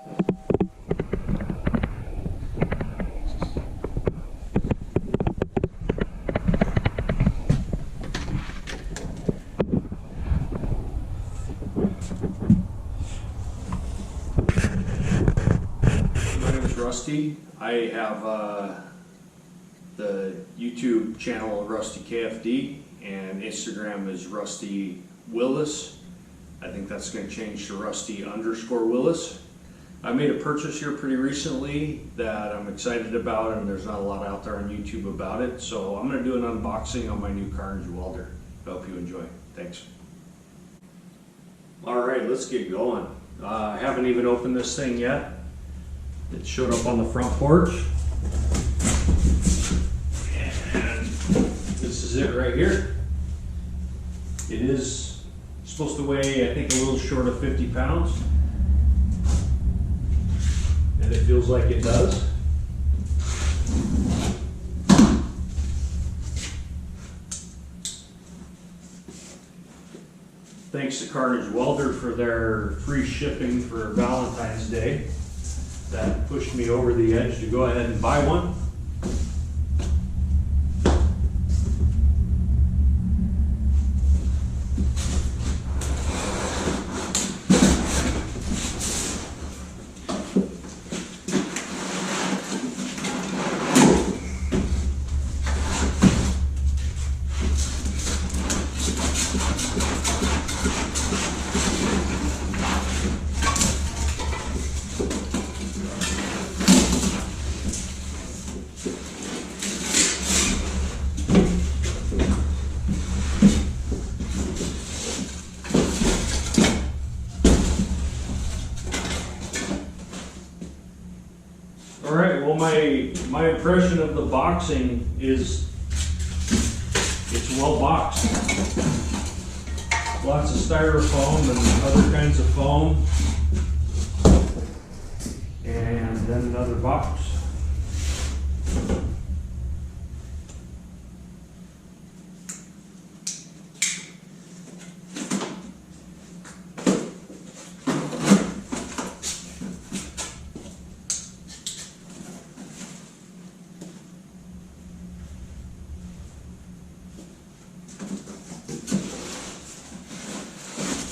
My name is Rusty. I have the YouTube channel Rusty KFD, and Instagram is Rusty Willis. I think that's going to change to Rusty_Willis. I made a purchase here pretty recently that I'm excited about, and there's not a lot out there on YouTube about it. So I'm going to do an unboxing on my new Karnage Welder. I hope you enjoy. Thanks. All right, let's get going. I haven't even opened this thing yet. It showed up on the front porch. And this is it right here. It is supposed to weigh, I think, a little short of 50 pounds. And it feels like it does. Thanks to Karnage Welder for their free shipping for Valentine's Day. That pushed me over the edge to go ahead and buy one. All right, well, my impression of the boxing is it's well boxed. Lots of styrofoam and other kinds of foam. And then another box.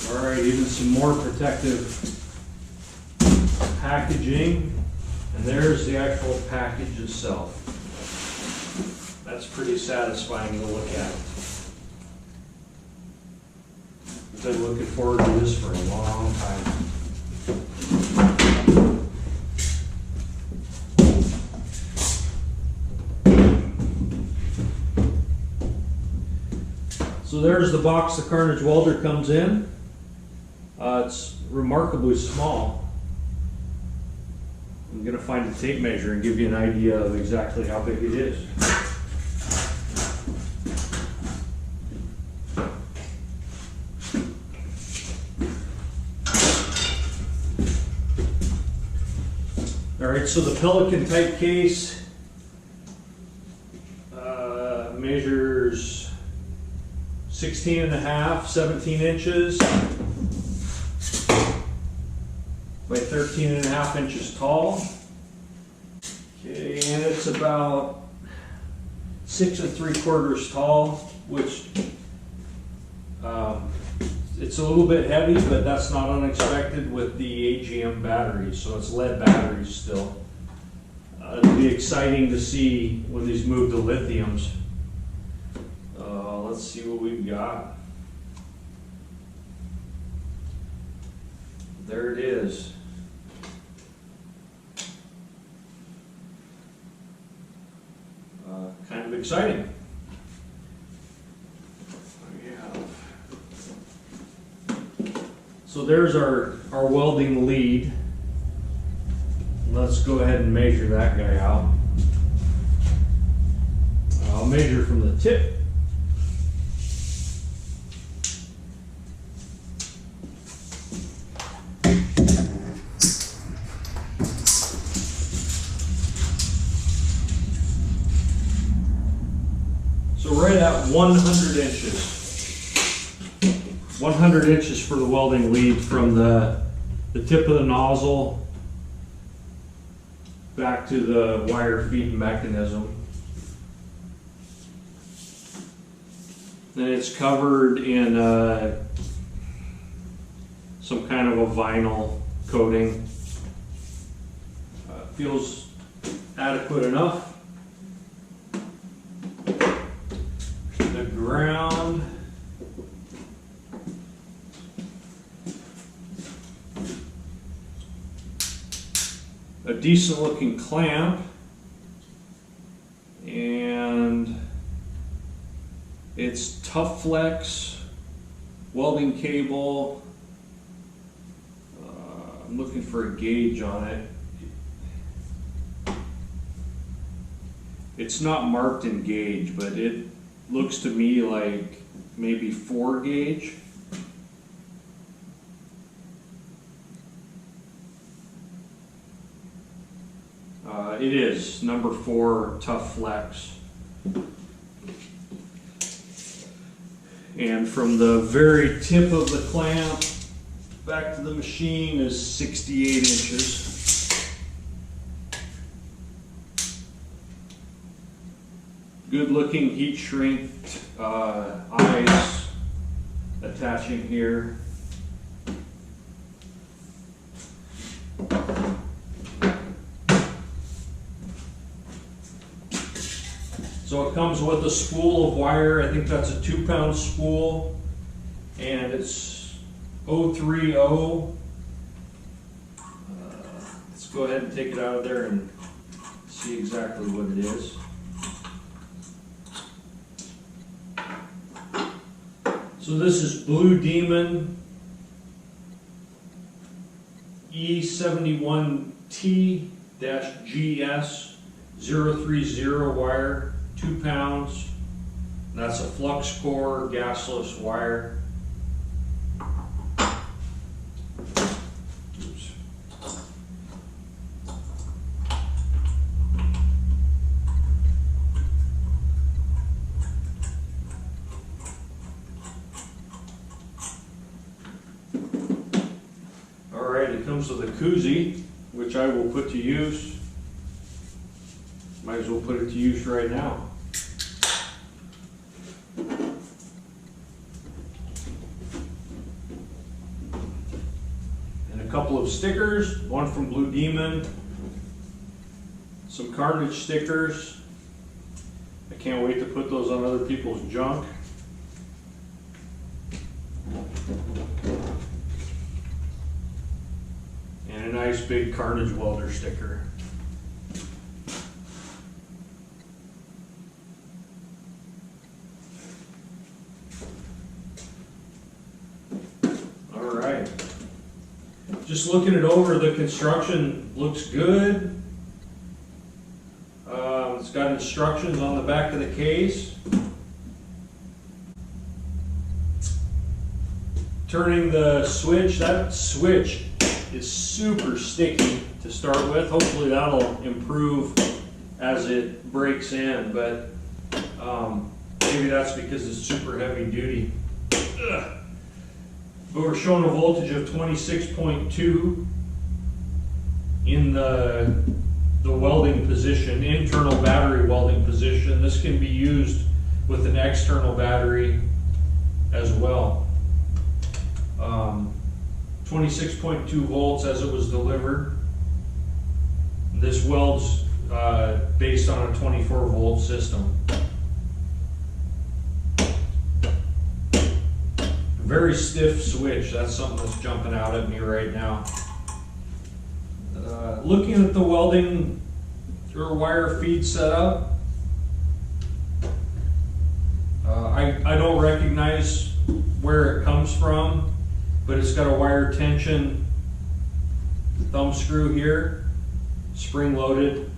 All right, even some more protective packaging, and there's the actual package itself. That's pretty satisfying to look at. I've been looking forward to this for a long time. So there's the box the Karnage Welder comes in. It's remarkably small. I'm going to find a tape measure and give you an idea of exactly how big it is. Alright, so the Pelican type case measures 16.5, 17 inches. By 13.5 inches tall. Okay, and it's about 6 3/4 tall, which it's a little bit heavy, but that's not unexpected with the AGM batteries. So it's lead batteries still. It'll be exciting to see when these move to lithiums. Let's see what we've got. There it is. Kind of exciting. So there's our welding lead. Let's go ahead and measure that guy out. I'll measure from the tip. So right at 100 inches. 100 inches for the welding lead from the tip of the nozzle back to the wire feed mechanism. Then it's covered in some kind of a vinyl coating. Feels adequate enough. The ground. A decent looking clamp, and it's Tough Flex welding cable. I'm looking for a gauge on it. It's not marked in gauge, but it looks to me like maybe 4 gauge. It is number 4 Tough Flex. And from the very tip of the clamp back to the machine is 68 inches. Good looking heat shrink eyes attaching here. So it comes with a spool of wire. I think that's a 2-pound spool, and it's 030. Let's go ahead and take it out of there and see exactly what it is. So this is Blue Demon E71T-GS 030 wire. 2 pounds. That's a flux core gasless wire. Oops. All right, it comes with a koozie, which I will put to use. Might as well put it to use right now. And a couple of stickers, one from Blue Demon, some Karnage stickers. I can't wait to put those on other people's junk. And a nice big Karnage Welder sticker. Just looking it over, the construction looks good. It's got instructions on the back of the case. Turning the switch, that switch is super sticky to start with. Hopefully that'll improve as it breaks in, but maybe that's because it's super heavy duty. Ugh. But we're showing a voltage of 26.2 in the welding position, internal battery welding position. This can be used with an external battery as well. 26.2 volts as it was delivered. This welds based on a 24 volt system. Very stiff switch, that's something that's jumping out at me right now. Looking at the welding or wire feed setup, I don't recognize where it comes from, but it's got a wire tension thumb screw here, spring loaded.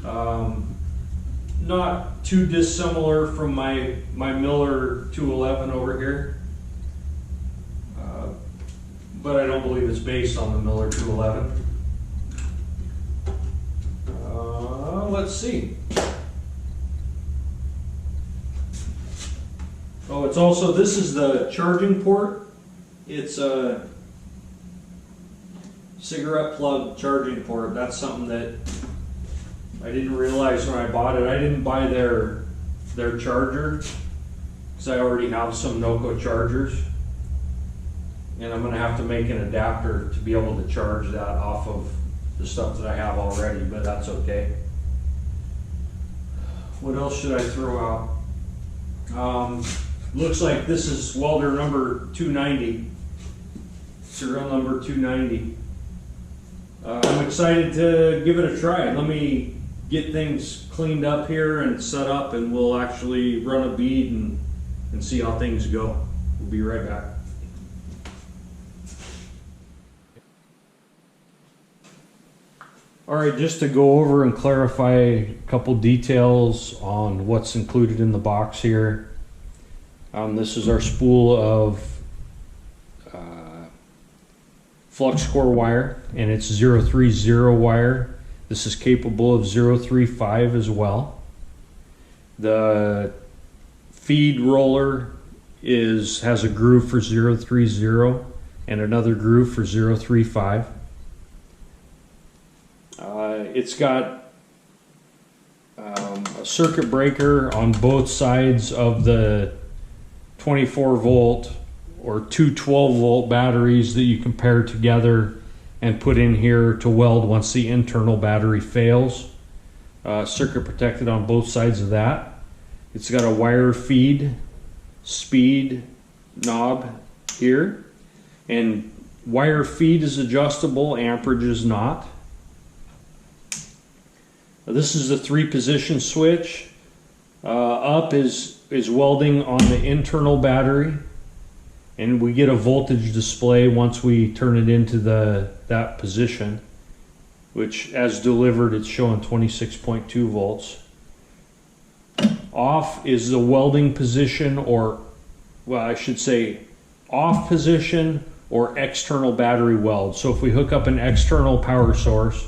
Not too dissimilar from my Miller 211 over here. But I don't believe it's based on the Miller 211. Let's see. Oh, it's also, this is the charging port. It's a cigarette plug charging port. That's something that I didn't realize when I bought it, I didn't buy their charger because I already have some Noco chargers. And I'm going to have to make an adapter to be able to charge that off of the stuff that I have already, but that's okay. What else should I throw out? Looks like this is welder number 290, serial number 290. I'm excited to give it a try. Let me get things cleaned up here and set up, and we'll actually run a bead and see how things go. We'll be right back. All right, just to go over and clarify a couple details on what's included in the box here. This is our spool of flux core wire, and it's 030 wire. This is capable of 035 as well. The feed roller has a groove for 030 and another groove for 035. It's got a circuit breaker on both sides of the 24 volt or two 12 volt batteries that you can pair together and put in here to weld once the internal battery fails. Circuit protected on both sides of that. It's got a wire feed speed knob here, and wire feed is adjustable, amperage is not. This is a 3-position switch. Up is welding on the internal battery, and we get a voltage display once we turn it into that position, which as delivered it's showing 26.2 volts. Off is the welding position, or well, I should say off position or external battery weld. So if we hook up an external power source,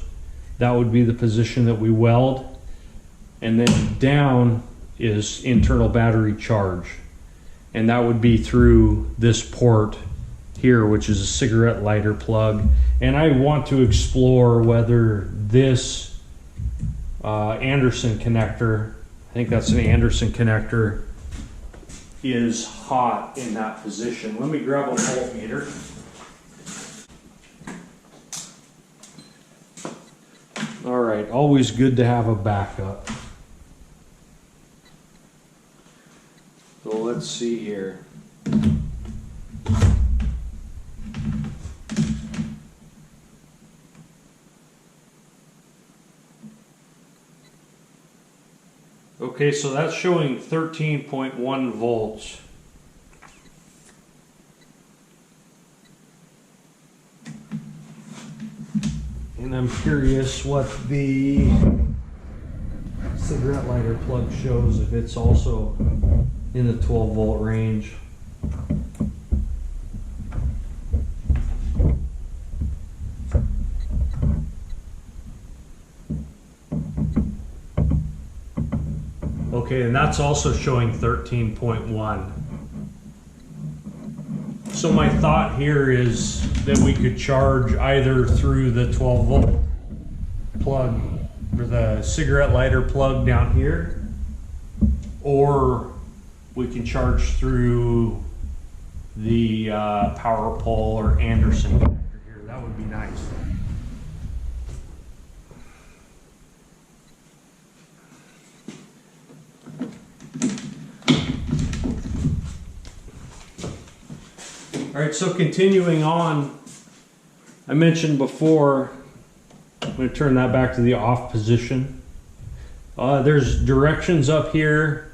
that would be the position that we weld. And then down is internal battery charge, and that would be through this port here, which is a cigarette lighter plug. And I want to explore whether this Anderson connector, I think that's an Anderson connector, is hot in that position. Let me grab a voltmeter. All right, always good to have a backup. So let's see here. Okay, so that's showing 13.1 volts. And I'm curious what the cigarette lighter plug shows, if it's also in the 12 volt range. Okay, and that's also showing 13.1. So my thought here is that we could charge either through the 12 volt plug or the cigarette lighter plug down here, or we can charge through the power pole or Anderson connector here. That would be nice. All right, so continuing on, I mentioned before, I'm going to turn that back to the off position. There's directions up here.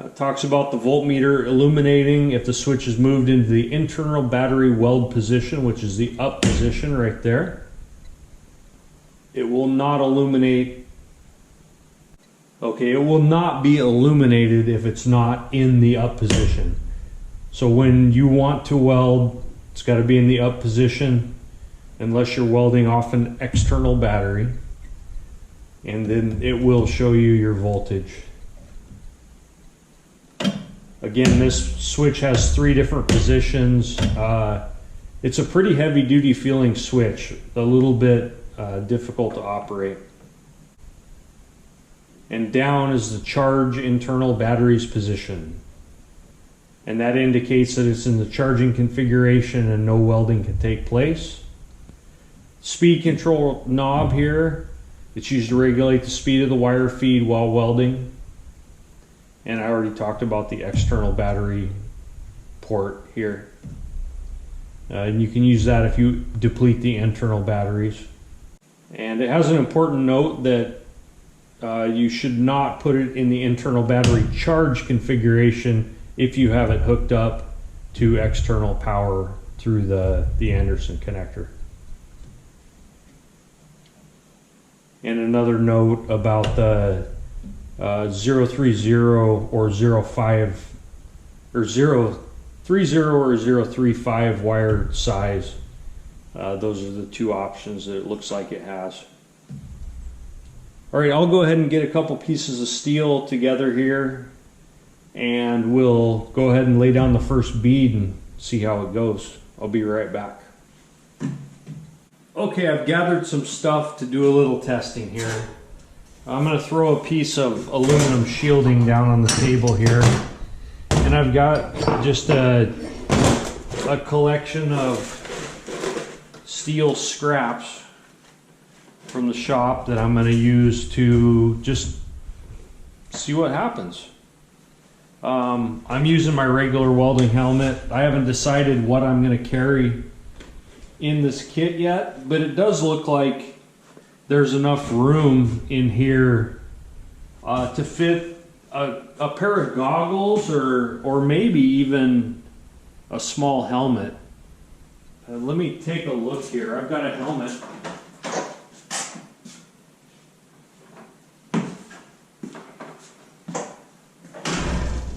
It talks about the voltmeter illuminating if the switch is moved into the internal battery weld position, which is the up position right there. It will not illuminate. Okay, it will not be illuminated if it's not in the up position. So when you want to weld, it's got to be in the up position, unless you're welding off an external battery, and then it will show you your voltage. Again, this switch has 3 different positions. It's a pretty heavy duty feeling switch, a little bit difficult to operate. and down is the charge internal batteries position. And that indicates that it's in the charging configuration and no welding can take place. Speed control knob here, it's used to regulate the speed of the wire feed while welding. And I already talked about the external battery port here. And you can use that if you deplete the internal batteries. And it has an important note that you should not put it in the internal battery charge configuration if you have it hooked up to external power through the Anderson connector. And another note about the 030 or 05 or 030 or 035 wire size. Those are the two options that it looks like it has. All right, I'll go ahead and get a couple pieces of steel together here, and we'll go ahead and lay down the first bead and see how it goes. I'll be right back. Okay, I've gathered some stuff to do a little testing here. I'm going to throw a piece of aluminum shielding down on the table here, and I've got just a collection of steel scraps from the shop that I'm going to use to just see what happens. I'm using my regular welding helmet. I haven't decided what I'm going to carry in this kit yet, but it does look like there's enough room in here to fit a pair of goggles or maybe even a small helmet. Let me take a look here. I've got a helmet.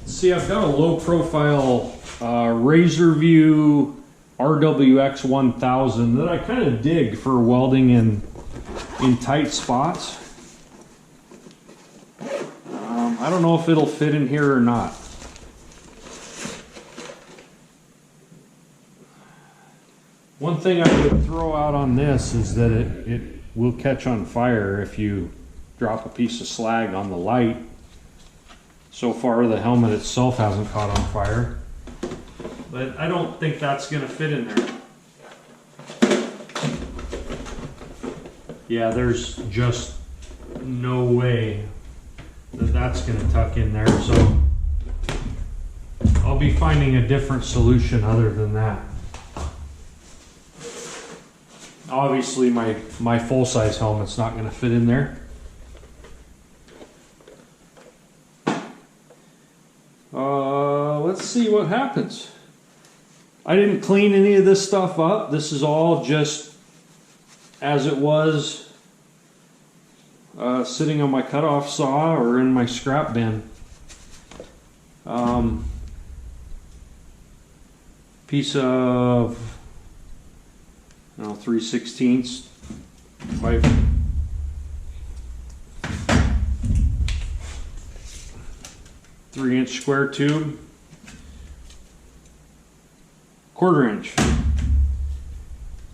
See, I've got a low profile Razor View RWX 1000 that I kind of dig for welding in tight spots. I don't know if it'll fit in here or not. One thing I would throw out on this is that it will catch on fire if you drop a piece of slag on the light. So far the helmet itself hasn't caught on fire, but I don't think that's going to fit in there. Yeah, there's just no way that that's going to tuck in there, so I'll be finding a different solution other than that. Obviously my full-size helmet's not going to fit in there. Let's see what happens. I didn't clean any of this stuff up. This is all just as it was sitting on my cutoff saw or in my scrap bin. Piece of 3/16 by 3-inch square tube, 1/4 inch.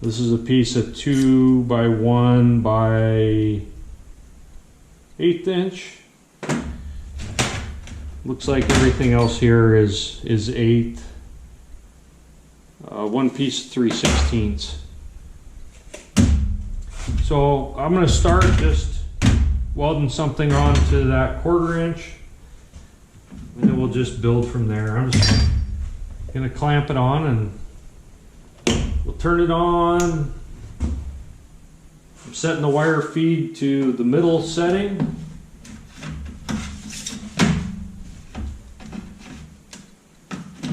This is a piece of 2 by 1 by 1/8 inch. Looks like everything else here is 8. One piece 3/16. So I'm going to start just welding something onto that 1/4 inch, and then we'll just build from there. I'm just going to clamp it on and we'll turn it on. I'm setting the wire feed to the middle setting.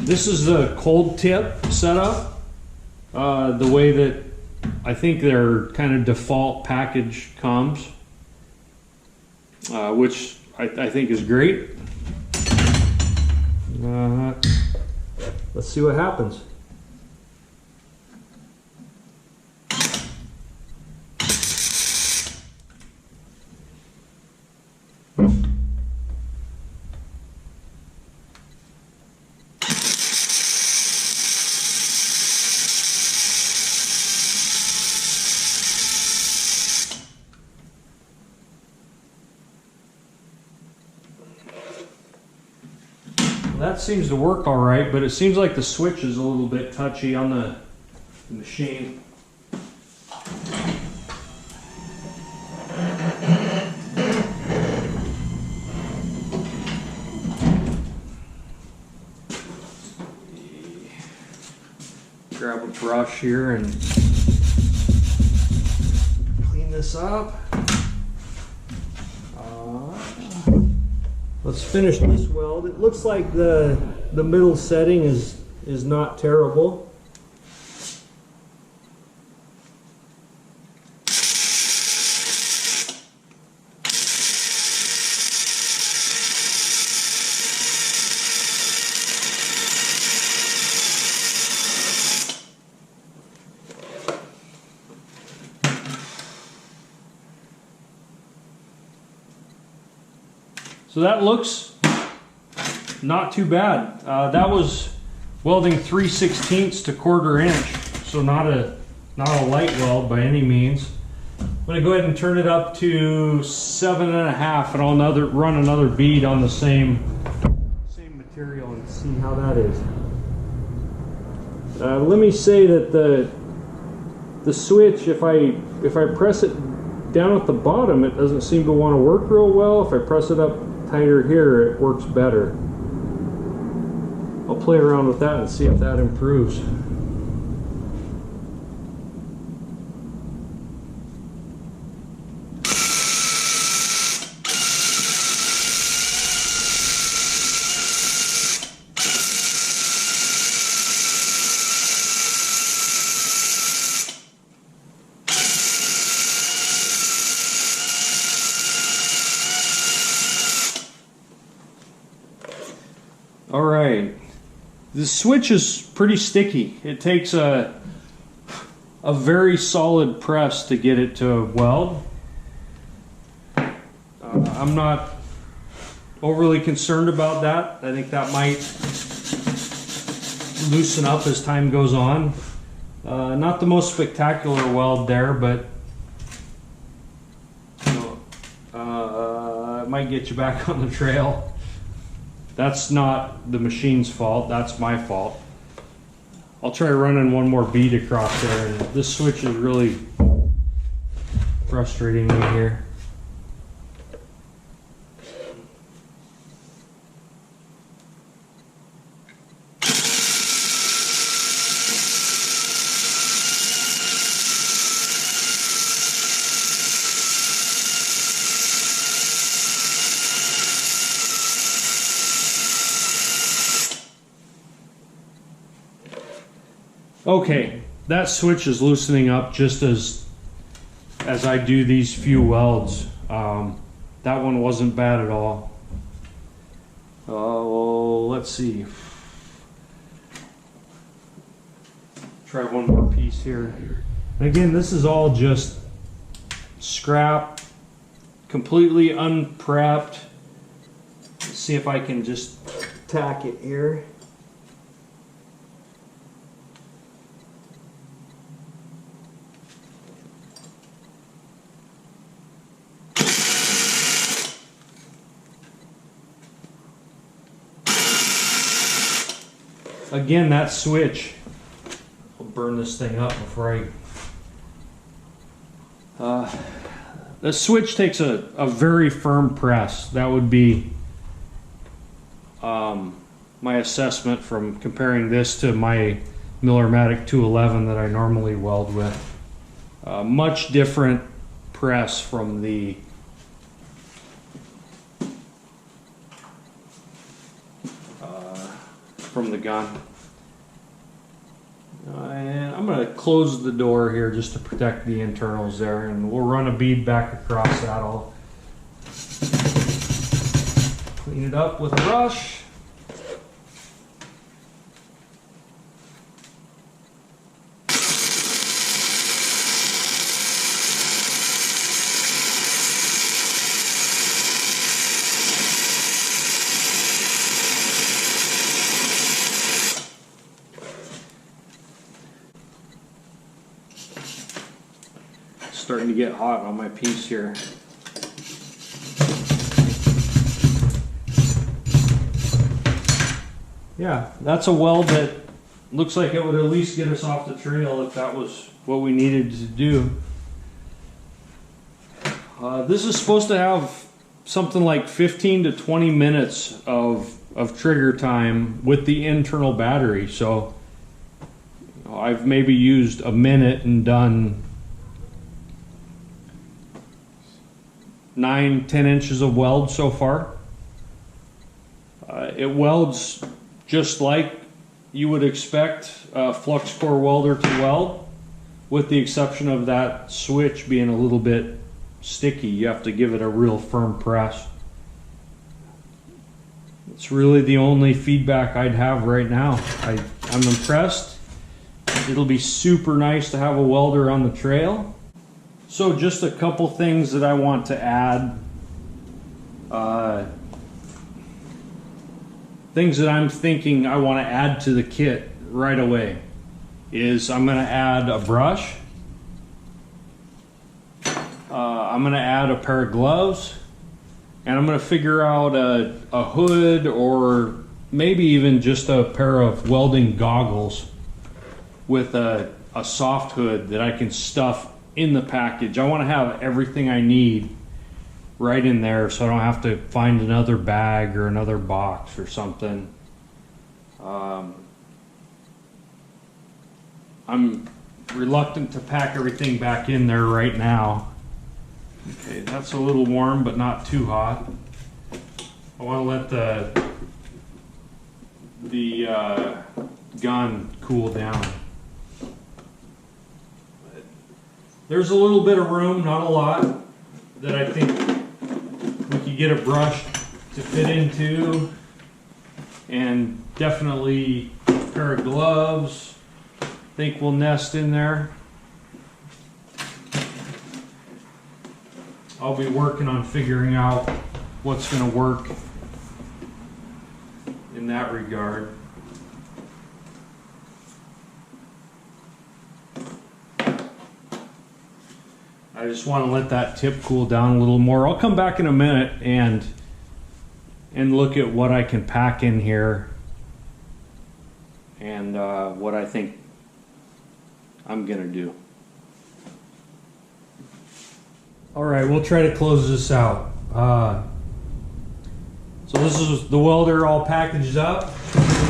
This is the cold tip setup, the way that I think their kind of default package comes, which I think is great. Let's see what happens. that seems to work all right, but it seems like the switch is a little bit touchy on the machine. Grab a brush here and clean this up. Let's finish this weld. It looks like the middle setting is not terrible. So that looks not too bad. That was welding 3/16 to 1/4 inch, so not a light weld by any means. I'm going to go ahead and turn it up to 7.5, and I'll run another bead on the same material and see how that is. Let me say that the switch, if I press it down at the bottom, it doesn't seem to want to work real well. If I press it up tighter here, it works better. I'll play around with that and see if that improves. All right, the switch is pretty sticky. It takes a very solid press to get it to weld. I'm not overly concerned about that. I think that might loosen up as time goes on. Not the most spectacular weld there, but you know, it might get you back on the trail. That's not the machine's fault, that's my fault. I'll try running one more bead across there, and this switch is really frustrating me here. Okay, that switch is loosening up just as I do these few welds. That one wasn't bad at all. Oh, let's see. Try one more piece here. And again, this is all just scrap, completely unprepped. Let's see if I can just tack it here. Again, that switch, I'll burn this thing up before the switch takes a very firm press. That would be my assessment from comparing this to my Miller-Matic 211 that I normally weld with. Much different press from the gun. And I'm going to close the door here just to protect the internals there, and we'll run a bead back across that. I'll clean it up with a brush. Starting to get hot on my piece here. yeah, that's a weld that looks like it would at least get us off the trail if that was what we needed to do. This is supposed to have something like 15 to 20 minutes of trigger time with the internal battery. So I've maybe used a minute and done 9-10 inches of weld so far. It welds just like you would expect a flux core welder to weld, with the exception of that switch being a little bit sticky. You have to give it a real firm press. It's really the only feedback I'd have right now. I'm impressed. It'll be super nice to have a welder on the trail. So just a couple things that I want to add. Things that I'm thinking I want to add to the kit right away is I'm going to add a brush. I'm going to add a pair of gloves, and I'm going to figure out a hood, or maybe even just a pair of welding goggles with a soft hood that I can stuff in the package. I want to have everything I need right in there, so I don't have to find another bag or another box or something. I'm reluctant to pack everything back in there right now. Okay, that's a little warm, but not too hot. I want to let the gun cool down. There's a little bit of room, not a lot, that I think we could get a brush to fit into, and definitely a pair of gloves. I think will nest in there. I'll be working on figuring out what's going to work in that regard. I just want to let that tip cool down a little more. I'll come back in a minute and look at what I can pack in here and what I think I'm gonna do. All right, we'll try to close this out. So this is the welder all packaged up.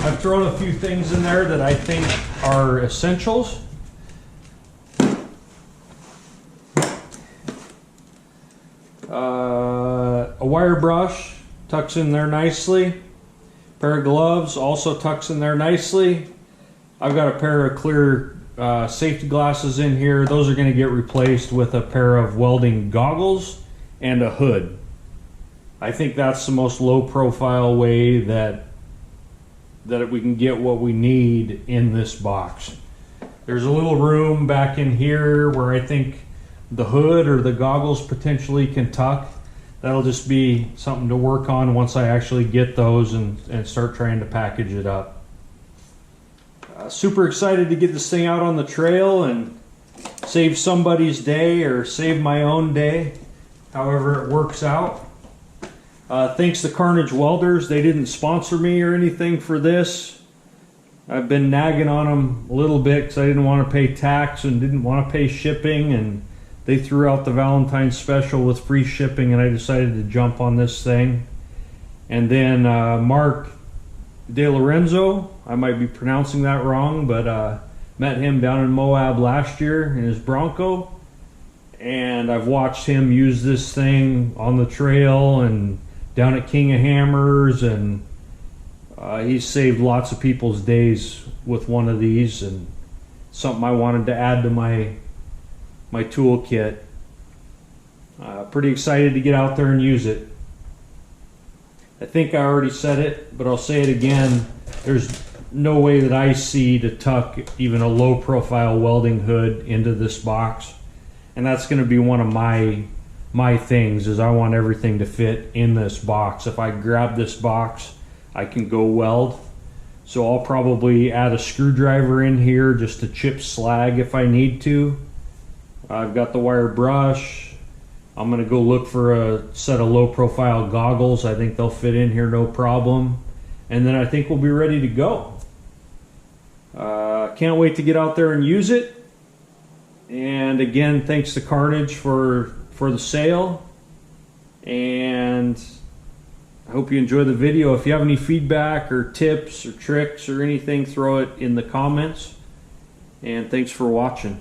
I've thrown a few things in there that I think are essentials. A wire brush tucks in there nicely. Pair of gloves also tucks in there nicely. I've got a pair of clear safety glasses in here. Those are going to get replaced with a pair of welding goggles and a hood. I think that's the most low profile way that we can get what we need in this box. There's a little room back in here where I think the hood or the goggles potentially can tuck. That'll just be something to work on once I actually get those and start trying to package it up. Super excited to get this thing out on the trail and save somebody's day or save my own day, however it works out. Thanks to Karnage Welders. They didn't sponsor me or anything for this. I've been nagging on them a little bit because I didn't want to pay tax and didn't want to pay shipping, and they threw out the Valentine's special with free shipping, and I decided to jump on this thing. And then Mark De Lorenzo, I might be pronouncing that wrong, but met him down in Moab last year in his Bronco, and I've watched him use this thing on the trail and down at King of Hammers, and he's saved lots of people's days with one of these, and something I wanted to add to my toolkit. Pretty excited to get out there and use it. I think I already said it, but I'll say it again. There's no way that I see to tuck even a low profile welding hood into this box. And that's going to be one of my things, is I want everything to fit in this box. If I grab this box, I can go weld. So I'll probably add a screwdriver in here just to chip slag if I need to. I've got the wire brush. I'm going to go look for a set of low profile goggles. I think they'll fit in here no problem. and then I think we'll be ready to go. Can't wait to get out there and use it. And again, thanks to Karnage for the sale. And I hope you enjoy the video. If you have any feedback or tips or tricks or anything, throw it in the comments. And thanks for watching.